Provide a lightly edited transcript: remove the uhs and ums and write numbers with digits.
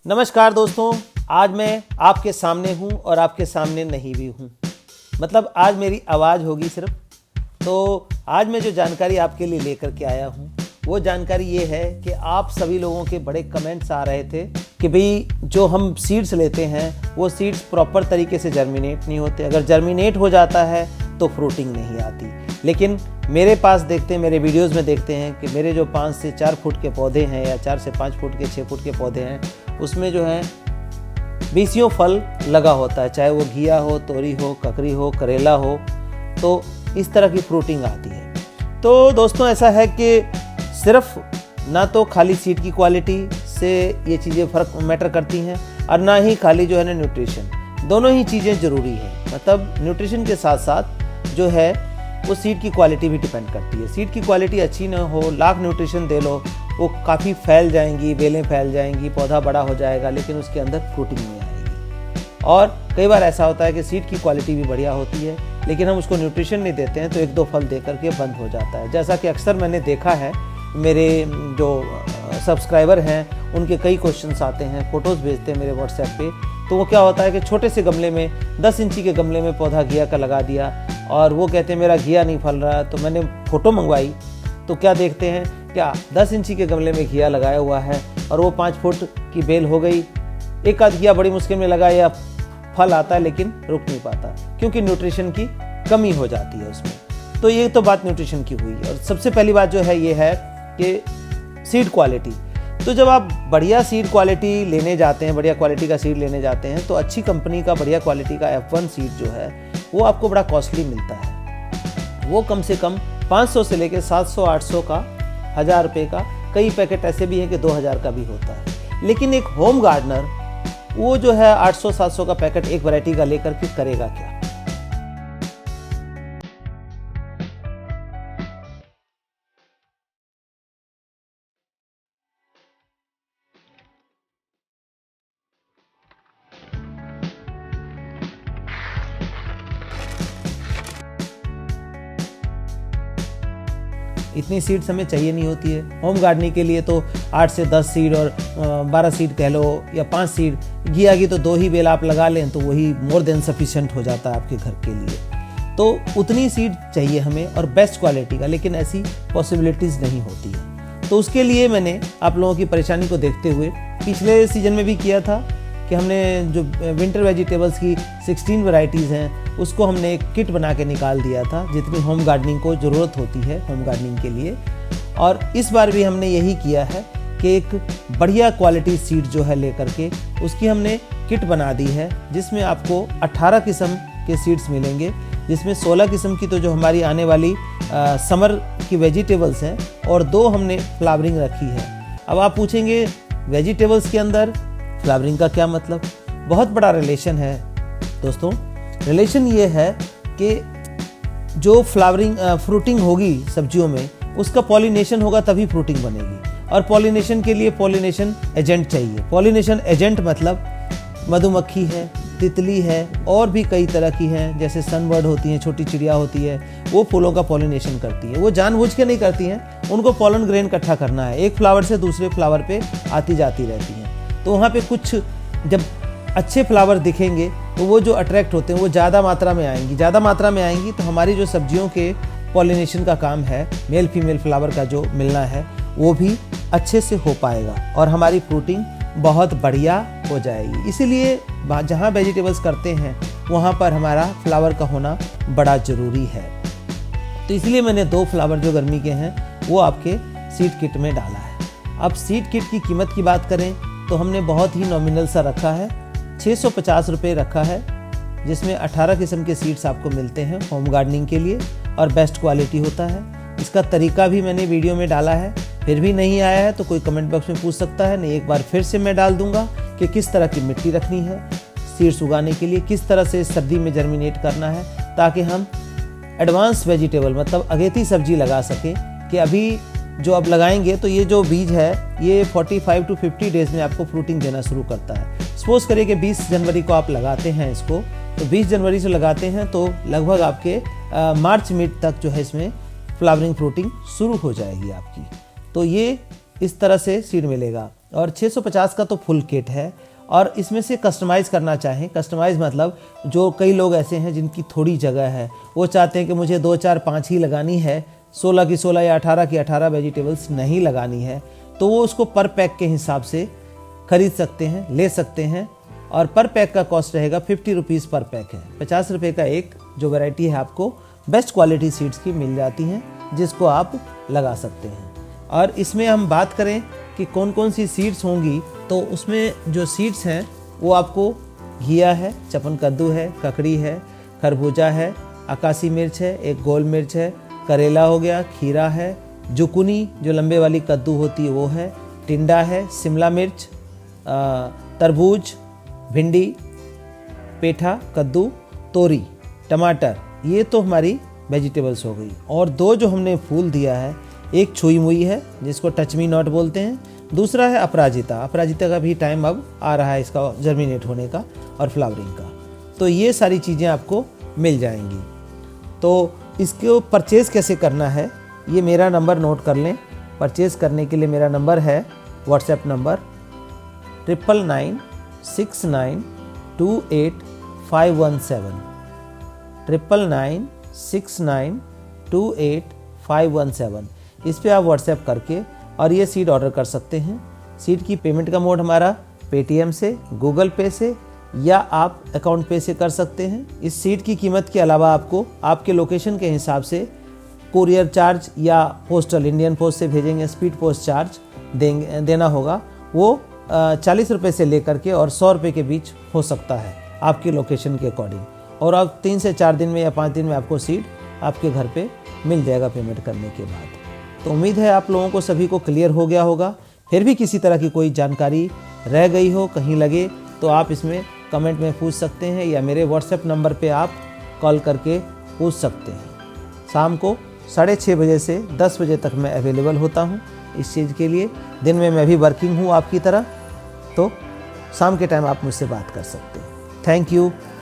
नमस्कार दोस्तों, आज मैं आपके सामने हूँ और आपके सामने नहीं भी हूँ। मतलब आज मेरी आवाज़ होगी सिर्फ। तो आज मैं जो जानकारी आपके लिए लेकर के आया हूँ वो जानकारी ये है कि आप सभी लोगों के बड़े कमेंट्स आ रहे थे कि भाई जो हम सीड्स लेते हैं वो सीड्स प्रॉपर तरीके से जर्मिनेट नहीं होते। अगर जर्मिनेट हो जाता है तो फ्रूटिंग नहीं आती। लेकिन मेरे पास देखते हैं, मेरे वीडियोस में देखते हैं कि मेरे जो 5 से 4 फुट के पौधे हैं या 4 से 5 फुट के 6 फुट के पौधे हैं उसमें जो है 20 फल लगा होता है, चाहे वो घिया हो, तोरी हो, ककड़ी हो, करेला हो। तो इस तरह की फ्रूटिंग आती है। तो दोस्तों ऐसा है कि सिर्फ ना तो खाली सीड की क्वालिटी से ये चीज़ें फ़र्क मैटर करती हैं और ना ही खाली जो है ना न्यूट्रिशन, दोनों ही चीज़ें ज़रूरी है। मतलब न्यूट्रिशन के साथ साथ जो है वो सीड की क्वालिटी भी डिपेंड करती है। सीड की क्वालिटी अच्छी ना हो, लाख न्यूट्रिशन दे लो, वो काफ़ी फैल जाएंगी, बेलें फैल जाएंगी, पौधा बड़ा हो जाएगा लेकिन उसके अंदर फ्रूटिंग नहीं आएगी। और कई बार ऐसा होता है कि सीड की क्वालिटी भी बढ़िया होती है लेकिन हम उसको न्यूट्रिशन नहीं देते हैं तो 1-2 फल दे करके बंद हो जाता है। जैसा कि अक्सर मैंने देखा है, मेरे जो सब्सक्राइबर हैं उनके कई क्वेश्चंस आते हैं, फ़ोटोज़ भेजते हैं मेरे व्हाट्सएप पे। तो वो क्या होता है कि छोटे से गमले में 10 इंची के गमले में पौधा घिया का लगा दिया और वो कहते हैं मेरा घिया नहीं फल रहा। तो मैंने फ़ोटो मंगवाई तो क्या देखते हैं, क्या 10 इंची के गमले में घिया लगाया हुआ है और वो 5 फुट की बेल हो गई। एक आध घिया बड़ी मुश्किल में लगा या फल आता है लेकिन रुक नहीं पाता क्योंकि न्यूट्रिशन की कमी हो जाती है उसमें। तो ये तो बात न्यूट्रिशन की हुई। और सबसे पहली बात जो है ये है कि सीड क्वालिटी। तो जब आप बढ़िया सीड क्वालिटी लेने जाते हैं, बढ़िया क्वालिटी का सीड लेने जाते हैं तो अच्छी कंपनी का बढ़िया क्वालिटी का F1 सीड जो है वो आपको बड़ा कॉस्टली मिलता है। वो कम से कम 500 से लेकर 700, 800 का, 1000 रुपये का, कई पैकेट ऐसे भी हैं कि 2000 का भी होता है। लेकिन एक होम गार्डनर वो जो है 800-700 का पैकेट एक वैरायटी का लेकर के करेगा क्या? इतनी सीड्स हमें चाहिए नहीं होती है। होम गार्डनिंग के लिए तो 8 से 10 सीड और 12 सीड कह लो या 5 सीड, घिया की तो 2 ही बेल आप लगा लें तो वही मोर देन सफिशिएंट हो जाता है आपके घर के लिए। तो उतनी सीड चाहिए हमें और बेस्ट क्वालिटी का, लेकिन ऐसी पॉसिबिलिटीज़ नहीं होती है। तो उसके लिए मैंने आप लोगों की परेशानी को देखते हुए पिछले सीजन में भी किया था कि हमने जो विंटर वेजिटेबल्स की 16 वैरायटीज़ हैं उसको हमने एक किट बना के निकाल दिया था जितनी होम गार्डनिंग को ज़रूरत होती है होम गार्डनिंग के लिए। और इस बार भी हमने यही किया है कि एक बढ़िया क्वालिटी सीड जो है लेकर के उसकी हमने किट बना दी है जिसमें आपको 18 किस्म के सीड्स मिलेंगे, जिसमें 16 किस्म की तो जो हमारी आने वाली समर की वेजिटेबल्स हैं और 2 हमने फ्लावरिंग रखी है। अब आप पूछेंगे वेजिटेबल्स के अंदर फ्लावरिंग का क्या मतलब? बहुत बड़ा रिलेशन है दोस्तों। रिलेशन ये है कि जो फ्रूटिंग होगी सब्जियों में उसका पॉलिनेशन होगा तभी फ्रूटिंग बनेगी। और पॉलिनेशन के लिए पॉलिनेशन एजेंट चाहिए। पॉलिनेशन एजेंट मतलब मधुमक्खी है, तितली है और भी कई तरह की हैं, जैसे सनबर्ड होती हैं, छोटी चिड़िया होती है, वो फूलों का पॉलिनेशन करती है। वो जानबूझ के नहीं करती हैं, उनको पॉलन ग्रेन इकट्ठा करना है, एक फ्लावर से दूसरे फ्लावर पे आती जाती रहती हैं। तो वहाँ पे कुछ जब अच्छे फ्लावर दिखेंगे तो वो जो अट्रैक्ट होते हैं वो ज़्यादा मात्रा में आएंगी तो हमारी जो सब्जियों के पॉलिनेशन का काम है, मेल फीमेल फ्लावर का जो मिलना है वो भी अच्छे से हो पाएगा और हमारी फ्रूटिंग बहुत बढ़िया हो जाएगी। इसीलिए जहाँ वेजिटेबल्स करते हैं वहाँ पर हमारा फ्लावर का होना बड़ा ज़रूरी है। तो इसलिए मैंने 2 फ्लावर जो गर्मी के हैं वो आपके सीड किट में डाला है। अब सीड किट की कीमत की बात करें तो हमने बहुत ही नॉमिनल सा रखा है, 650 रुपये रखा है, जिसमें 18 किस्म के सीड्स आपको मिलते हैं होम गार्डनिंग के लिए और बेस्ट क्वालिटी होता है। इसका तरीका भी मैंने वीडियो में डाला है, फिर भी नहीं आया है तो कोई कमेंट बॉक्स में पूछ सकता है, नहीं एक बार फिर से मैं डाल दूंगा कि किस तरह की मिट्टी रखनी है सीड्स उगाने के लिए, किस तरह से सर्दी में जर्मिनेट करना है ताकि हम एडवांस वेजिटेबल मतलब अगेती सब्जी लगा सकें कि अभी जो अब लगाएंगे तो ये जो बीज है ये 45 to 50 डेज़ में आपको फ्रूटिंग देना शुरू करता है। सपोज करिए कि 20 जनवरी को आप लगाते हैं इसको, तो 20 जनवरी से लगाते हैं तो लगभग आपके मार्च मिड तक जो है इसमें फ्लावरिंग फ्रूटिंग शुरू हो जाएगी आपकी। तो ये इस तरह से सीड मिलेगा। और 650 का तो फुल किट है। और इसमें से कस्टमाइज़ करना चाहें, कस्टमाइज़ मतलब जो कई लोग ऐसे हैं जिनकी थोड़ी जगह है, वो चाहते हैं कि मुझे 2, 4, 5 ही लगानी है, 16 की 16 या 18 की 18 वेजिटेबल्स नहीं लगानी है, तो वो उसको पर पैक के हिसाब से खरीद सकते हैं, ले सकते हैं। और पर पैक का कॉस्ट रहेगा 50 रुपीज़ पर पैक है। 50 रुपये का एक जो वैरायटी है आपको बेस्ट क्वालिटी सीड्स की मिल जाती हैं, जिसको आप लगा सकते हैं। और इसमें हम बात करें कि कौन कौन सी सीड्स होंगी, तो उसमें जो सीड्स हैं वो आपको घिया है, चपन कद्दू है, ककड़ी है, खरबूजा है, आकाशी मिर्च है, एक गोल मिर्च है, करेला हो गया, खीरा है, जुकुनी जो लंबे वाली कद्दू होती है वो है, टिंडा है, शिमला मिर्च, तरबूज, भिंडी, पेठा, कद्दू, तोरी, टमाटर, ये तो हमारी वेजिटेबल्स हो गई। और दो जो हमने फूल दिया है, एक छुई मुई है जिसको टच मी नॉट बोलते हैं, दूसरा है अपराजिता। अपराजिता का भी टाइम अब आ रहा है इसका जर्मिनेट होने का और फ्लावरिंग का। तो ये सारी चीज़ें आपको मिल जाएंगी। तो इसको परचेज़ कैसे करना है, ये मेरा नंबर नोट कर लें। परचेज़ करने के लिए मेरा नंबर है व्हाट्सएप नंबर 9969285517 9969285517। इस पे आप व्हाट्सएप करके और ये सीड ऑर्डर कर सकते हैं। सीड की पेमेंट का मोड हमारा पेटीएम से, गूगल पे से या आप अकाउंट पे से कर सकते हैं। इस सीड की कीमत के अलावा आपको आपके लोकेशन के हिसाब से कुरियर चार्ज या पोस्टल इंडियन पोस्ट से भेजेंगे स्पीड पोस्ट चार्ज देना होगा। वो 40 रुपये से लेकर के और 100 रुपये के बीच हो सकता है आपकी लोकेशन के अकॉर्डिंग। और अब 3 से 4 दिन में या 5 दिन में आपको सीड आपके घर पे मिल जाएगा पेमेंट करने के बाद। तो उम्मीद है आप लोगों को सभी को क्लियर हो गया होगा। फिर भी किसी तरह की कोई जानकारी रह गई हो, कहीं लगे, तो आप इसमें कमेंट में पूछ सकते हैं या मेरे व्हाट्सएप नंबर पे आप कॉल करके पूछ सकते हैं। शाम को 6:30 बजे से 10 बजे तक मैं अवेलेबल होता हूँ इस चीज़ के लिए। दिन में मैं भी वर्किंग हूँ आपकी तरह, तो शाम के टाइम आप मुझसे बात कर सकते हैं। Thank you.